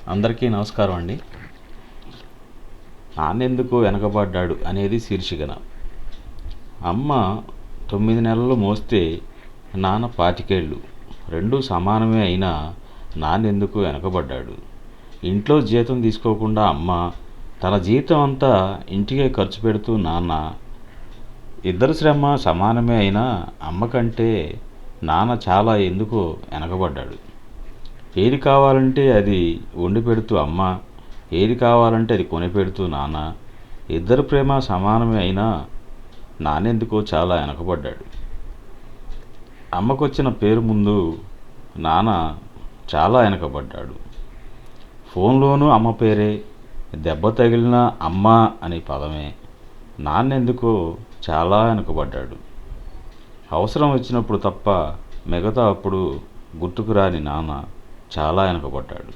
అందరికీ నమస్కారం అండి. నాన్నెందుకు వెనకబడ్డాడు అనేది శీర్షికన. అమ్మ 9 నెలలు మోస్తే నాన్న 25 రెండూ సమానమే అయినా నాన్నెందుకు వెనకబడ్డాడు? ఇంట్లో జీతం తీసుకోకుండా అమ్మ, తన జీతం అంతా ఇంటికే ఖర్చు పెడుతూ నాన్న, ఇద్దరి శ్రమ సమానమే అయినా అమ్మ కంటే నాన్న చాలా ఎందుకు వెనకబడ్డాడు? ఏది కావాలంటే అది వండి పెడుతూ అమ్మ, ఏది కావాలంటే అది కొనిపెడుతూ నాన్న, ఇద్దరి ప్రేమ సమానమే అయినా నాన్నెందుకో చాలా వెనకబడ్డాడు. అమ్మకొచ్చిన పేరు ముందు నాన్న చాలా వెనకబడ్డాడు. ఫోన్లోనూ అమ్మ పేరే, దెబ్బ తగిలిన అమ్మ అనే పదమే. నాన్నెందుకో చాలా వెనకబడ్డాడు. అవసరం వచ్చినప్పుడు తప్ప మిగతా అప్పుడు గుర్తుకు రాని నాన్న చాలా వెనకబడ్డాడు.